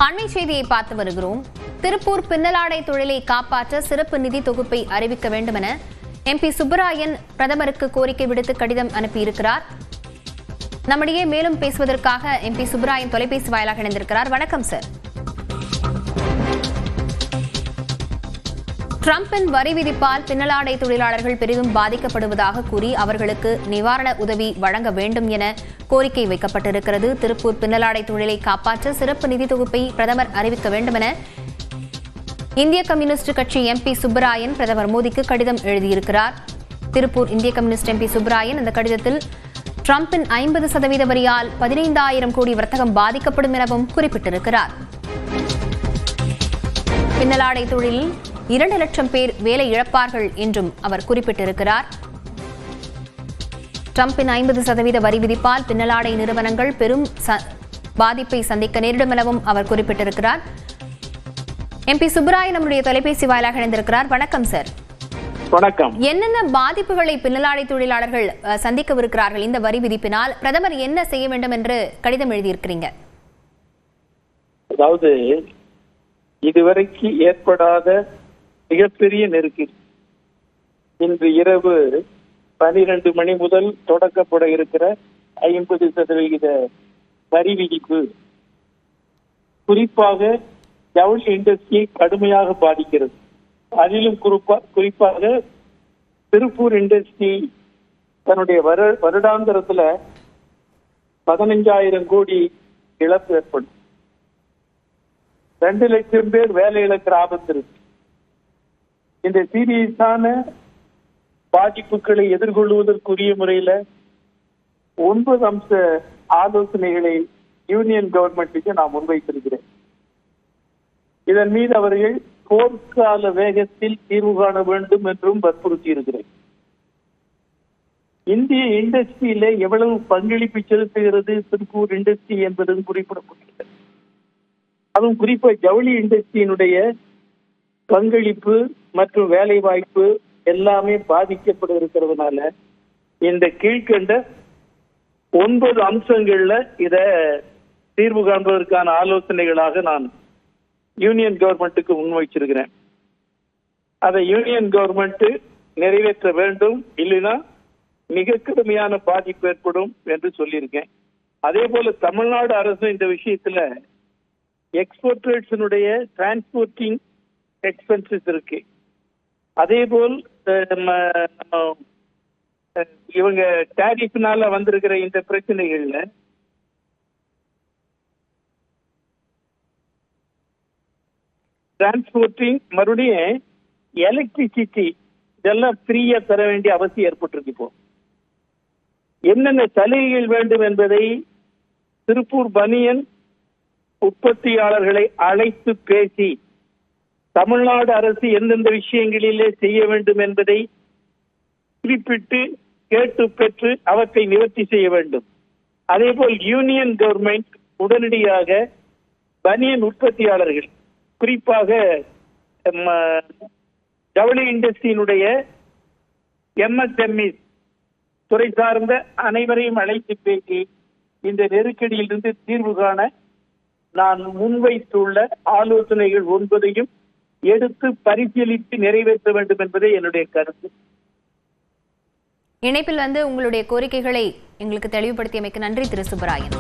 அண்மை செய்தியை பார்த்து வருகிறோம். திருப்பூர் பின்னலாடை தொழிலை காப்பாற்ற சிறப்பு நிதி தொகுப்பை அறிவிக்க வேண்டும் என MP சுப்பராயன் பிரதமருக்கு கோரிக்கை விடுத்து கடிதம் அனுப்பியிருக்கிறார். நம்மிடையே மேலும் பேசுவதற்காக MP சுப்பராயன் தொலைபேசி வாயிலாக இணைந்திருக்கிறார். வணக்கம் சார். டிரம்பின் வரி விதிப்பால் பின்னலாடை தொழிலாளர்கள் பெரிதும் பாதிக்கப்படுவதாக கூறி அவர்களுக்கு நிவாரண உதவி வழங்க வேண்டும் என கோரிக்கை வைக்கப்பட்டிருக்கிறது. திருப்பூர் பின்னலாடை தொழிலை காப்பாற்ற சிறப்பு நிதி தொகுப்பை பிரதமர் அறிவிக்க வேண்டும் என இந்திய கம்யூனிஸ்ட் கட்சி MP சுப்பராயன் பிரதமர் மோடிக்கு கடிதம் எழுதியிருக்கிறார். திருப்பூர் இந்திய கம்யூனிஸ்ட் MP சுப்பராயன் அந்த கடிதத்தில் டிரம்பின் 50% வரியால் 15,000 கோடி வர்த்தகம் பாதிக்கப்படும் எனவும் குறிப்பிட்டிருக்கிறார். பின்னலாடை தொழிலில் 2 லட்சம் பேர் வேலை இழப்பார்கள் என்றும் அவர் குறிப்பிட்டிருக்கிறார். டிரம்பின் 50% வரி விதிப்பால் பின்னலாடை நிறுவனங்கள் பெரும் பாதிப்பை சந்திக்க நேரிடும் எனவும் அவர் குறிப்பிட்டிருக்கிறார். MP சுப்பராயன் நம்முடைய தொலைபேசி வாயிலாக இணைந்திருக்கிறார். வணக்கம் சார். வணக்கம். என்னென்ன பாதிப்புகளை பின்னலாடை தொழிலாளர்கள் சந்திக்கவிருக்கிறார்கள் இந்த வரி விதிப்பினால்? பிரதமர் என்ன செய்ய வேண்டும் என்று கடிதம் எழுதியிருக்கிறீங்க? அதாவது இதுவரைக்கு ஏற்படாத மிகப்பெரிய நெருக்கடி இன்று இரவு 12 மணி முதல் தொடக்கப்பட இருக்கிற 50% வரி விதிப்பு குறிப்பாக ஜவுளி இண்டஸ்ட்ரியை கடுமையாக பாதிக்கிறது. அதிலும் குறிப்பாக திருப்பூர் இண்டஸ்ட்ரி தன்னுடைய வருடாந்திரத்துல 15,000 கோடி இழப்பு ஏற்படும். 2 லட்சம் பேர் வேலை இழக்கிற ஆபத்து இருக்கு. இந்த சீரியஸான பாதிப்புகளை எதிர்கொள்வதற்குரிய முறையில 9 அம்ச ஆலோசனைகளை யூனியன் கவர்மெண்ட்டுக்கு நான் முன்வைத்திருக்கிறேன். இதன் மீது அவர்கள் போர்க்கால வேகத்தில் தீர்வு காண வேண்டும் என்றும் வற்புறுத்தி இருக்கிறேன். இந்திய இண்டஸ்ட்ரியில எவ்வளவு பங்களிப்பு செலுத்துகிறது திருப்பூர் இண்டஸ்ட்ரி என்பதும் குறிப்பிடப்பட்டுள்ளது. அதுவும் குறிப்பா ஜவுளி இண்டஸ்ட்ரியினுடைய பங்களிப்பு மற்றும் வேலை வாய்ப்பு எல்லாமே பாதிக்கப்பட இருக்கிறதுனால இந்த கீழ்கண்ட 9 அம்சங்கள்ல இத தீர்வு காண்பதற்கான ஆலோசனைகளாக நான் யூனியன் கவர்மெண்ட்டுக்கு முன்வைச்சிருக்கிறேன். அதை யூனியன் கவர்மெண்ட் நிறைவேற்ற வேண்டும், இல்லைன்னா மிக கடுமையான பாதிப்பு ஏற்படும் என்று சொல்லியிருக்கேன். அதே போல தமிழ்நாடு அரசு இந்த விஷயத்துல எக்ஸ்போர்ட்டர்ஸினுடைய டிரான்ஸ்போர்ட்டிங் எக்ஸ்பென்சஸ் இருக்கு. அதே போல் இவங்க டாரிஃப்னால வந்திருக்கிற இந்த பிரச்சனைகள்ல டிரான்ஸ்போர்ட்டிங் மறுபடியும் எலக்ட்ரிசிட்டி இதெல்லாம் ஃப்ரீயா தர வேண்டிய அவசியம் ஏற்பட்டிருக்கு. இப்போ என்னென்ன சலுகைகள் வேண்டும் என்பதை திருப்பூர் பனியன் உற்பத்தியாளர்களை அழைத்து பேசி தமிழ்நாடு அரசு எந்தெந்த விஷயங்களிலே செய்ய வேண்டும் என்பதை குறிப்பிட்டு கேட்டு பெற்று அவற்றை நிவர்த்தி செய்ய வேண்டும். அதே போல் யூனியன் கவர்மெண்ட் உடனடியாக பனியன் உற்பத்தியாளர்கள் குறிப்பாக ஜவுளி இண்டஸ்ட்ரியினுடைய MSME துறை சார்ந்த அனைவரையும் அழைத்து பேசி இந்த நெருக்கடியிலிருந்து தீர்வு காண நான் முன்வைத்துள்ள ஆலோசனைகள் 9ஐயும் எடுத்து பரிசீலித்து நிறைவேற்ற வேண்டும் என்பதே என்னுடைய கருத்து. இணைப்பில் உங்களுடைய கோரிக்கைகளை எங்களுக்கு தெளிவுபடுத்தியமைக்கு நன்றி திரு சுப்பராயன்.